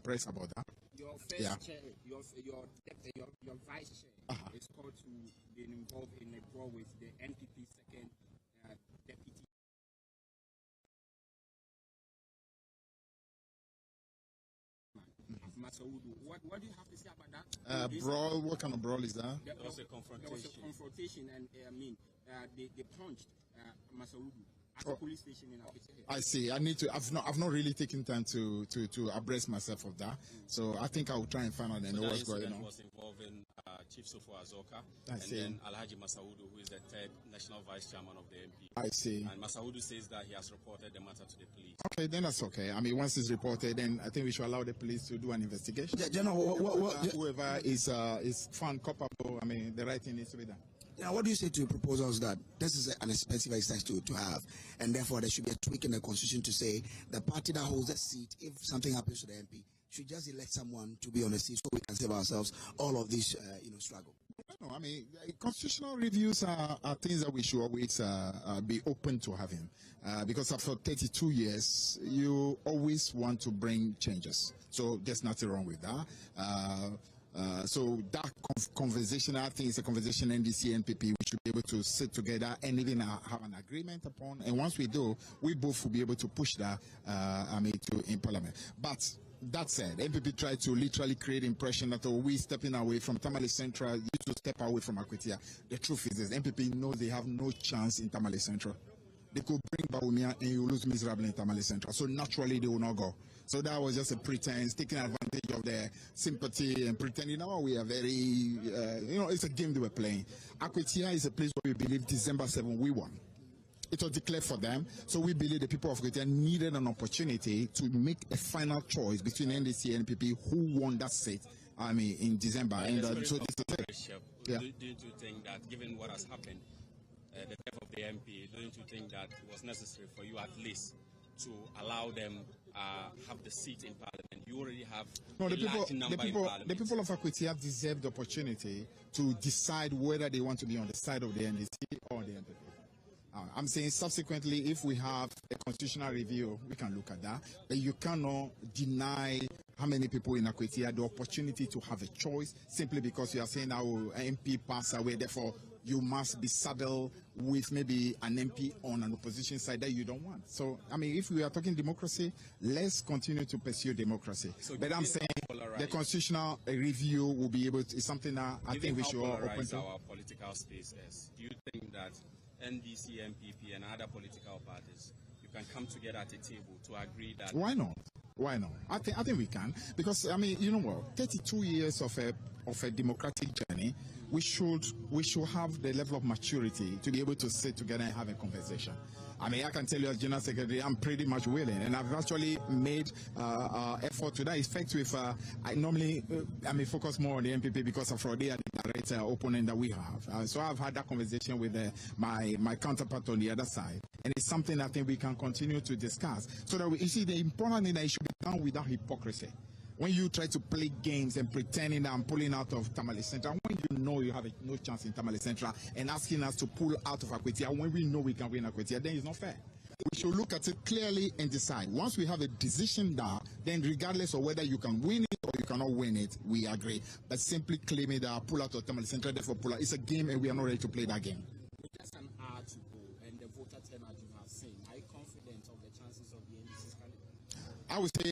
impressed about that. Your first chair, your vice chair is called to be involved in a draw with the NPP second deputy. Masaudu. What do you have to say about that? Brawl, what kind of brawl is that? There was a confrontation, and they punched Masaudu at the police station in Abuja. I see. I've not really taken time to abreast myself of that. So I think I will try and find out and know what's going on. Was involving Chief Sofo Azoka then Alhaji Masaudu, who is the third national vice chairman of the NPP. I see. And Masaudu says that he has reported the matter to the police. Okay, then that's okay. I mean, once it's reported, then I think we should allow the police to do an investigation. General, whoever is found culpable, I mean, the right thing needs to be done. Now, what do you say to proposals that this is an expensive exercise to have, and therefore there should be a tweak in the constitution to say the party that holds a seat, if something happens to the MP, should just elect someone to be on the seat so we can save ourselves all of this, struggle? No, I mean, constitutional reviews are things that we should always be open to having, because after 32 years, you always want to bring changes. So there's nothing wrong with that. So that conversation, I think it's a conversation NDC, NPP, we should be able to sit together and even have an agreement upon. And once we do, we both will be able to push that, in Parliament. But that said, NPP tried to literally create impression that we stepping away from Tamale Central, used to step away from Akwetia. The truth is this, NPP knows they have no chance in Tamale Central. They could bring Bawumia and you lose miserably in Tamale Central. So naturally they will not go. So that was just a pretense, taking advantage of their sympathy and pretending, we are very, it's a game they were playing. Akwetia is a place where we believe December 7 we won. It was declared for them, so we believe the people of Akwetia needed an opportunity to make a final choice between NDC and NPP who won that seat, in December. And so this is it. Yeah. Don't you think that, given what has happened, the death of the MP, don't you think that it was necessary for you at least to allow them have the seat in Parliament? You already have the people of Akwetia deserve the opportunity to decide whether they want to be on the side of the NDC or the NPP. I'm saying subsequently, if we have a constitutional review, we can look at that. But you cannot deny how many people in Akwetia the opportunity to have a choice simply because you are saying, MP passed away, therefore you must be saddled with maybe an MP on an opposition side that you don't want. So, if we are talking democracy, let's continue to pursue democracy. So but I'm saying the constitutional review will be able to, is something that I think we should all open to. Our political space is. Do you think that NDC, NPP, and other political parties, you can come together at a table to agree that... Why not? Why not? I think we can, because 32 years of a democratic journey, we should have the level of maturity to be able to sit together and have a conversation. I can tell you as General Secretary, I'm pretty much willing, and I've actually made effort to that effect with, I normally, focus more on the NPP because of the direct opponent that we have. So I've had that conversation with my counterpart on the other side, and it's something I think we can continue to discuss. So that you see, the important thing that it should be done without hypocrisy. When you try to play games and pretending that I'm pulling out of Tamale Central, when you know you have no chance in Tamale Central and asking us to pull out of Akwetia when we know we can win Akwetia, then it's not fair. We should look at it clearly and decide. Once we have a decision down, then regardless of whether you can win it or you cannot win it, we agree. But simply claiming that pull out of Tamale Central, therefore pull out, it's a game and we are not ready to play that game. Just an hour to go and the voter turnout you have seen. Are you confident of the chances of the NDC's candidate? I would say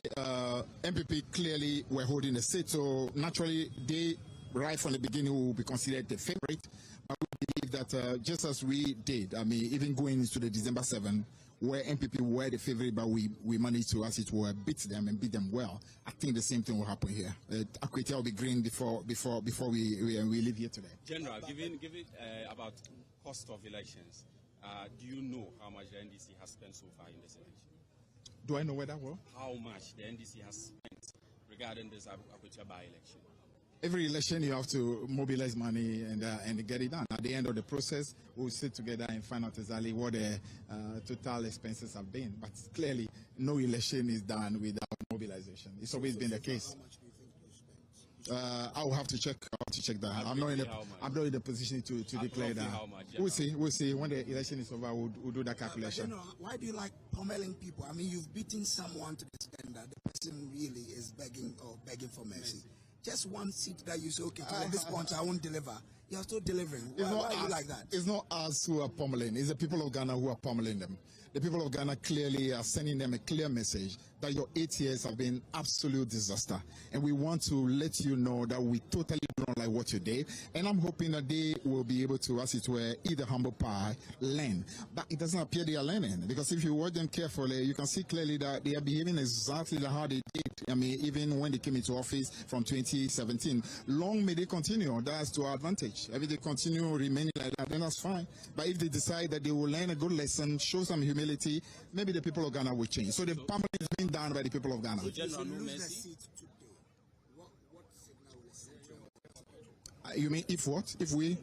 MPP clearly were holding the seat, so naturally they, right from the beginning, will be considered the favorite. But we believe that just as we did, even going into the December 7, where MPP were the favorite, but we managed to, as it were, beat them and beat them well. I think the same thing will happen here. Akwetia will be green before we leave here today. General, given about cost of elections, do you know how much the NDC has spent so far in this election? Do I know where that was? How much the NDC has spent regarding this Akwetia by-election? Every election you have to mobilize money and get it done. At the end of the process, we'll sit together and find out exactly what the total expenses have been. But clearly, no election is done without mobilization. It's always been the case. How much do you think you spent? I will have to check. have to check that. I'm not in a position to declare that. We'll see. When the election is over, we'll do that calculation. Why do you like pummeling people? I mean, you've beaten someone to the extent that the person really is begging for mercy. Just one seat that you say, okay, at this point I won't deliver. You're still delivering. Why are you like that? It's not us who are pummeling. It's the people of Ghana who are pummeling them. The people of Ghana clearly are sending them a clear message that your 8 years have been absolute disaster. And we want to let you know that we totally don't like what you did. And I'm hoping that they will be able to, as it were, eat the humble pie, learn. But it doesn't appear they are learning. Because if you watch them carefully, you can see clearly that they are behaving exactly like how they did. I mean, even when they came into office from 2017. Long may they continue. That's to our advantage. If they continue remaining like that, then that's fine. But if they decide that they will learn a good lesson, show some humility, maybe the people of Ghana will change. So the pummeling is being done by the people of Ghana. If you lose the seat today, what signal will it send to you mean if what? If we...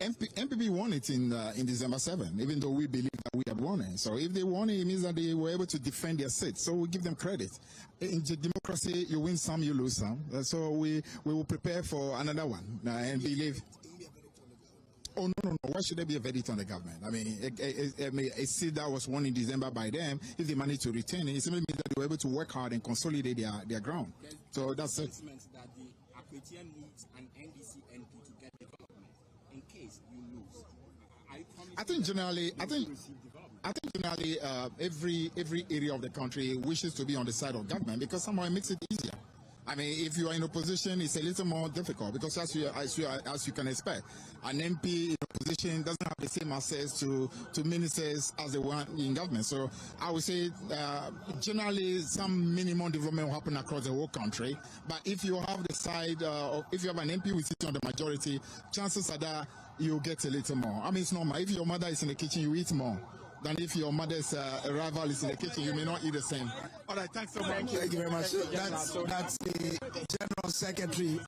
NPP won it in December 7, even though we believe that we had won it. So if they won it, it means that they were able to defend their seat. So we give them credit. In democracy, you win some, you lose some. So we will prepare for another one and believe. Oh, no. Why should there be a verdict on the government? I mean, a seat that was won in December by them, if they manage to retain it, it simply means that they were able to work hard and consolidate their ground. So that's it. That the Equatorian needs an NDC NP to get development in case you lose. I think generally, every area of the country wishes to be on the side of government because somehow it makes it easier. I mean, if you are in opposition, it's a little more difficult because as you can expect, an MP in opposition doesn't have the same access to ministers as the one in government. So I would say generally some minimum development will happen across the whole country. But if you have the side, if you have an MP with sitting on the majority, chances are that you'll get a little more. I mean, it's normal. If your mother is in the kitchen, you eat more than if your mother's rival is in the kitchen. You may not eat the same. All right, thanks so much. Thank you very much. That's the General Secretary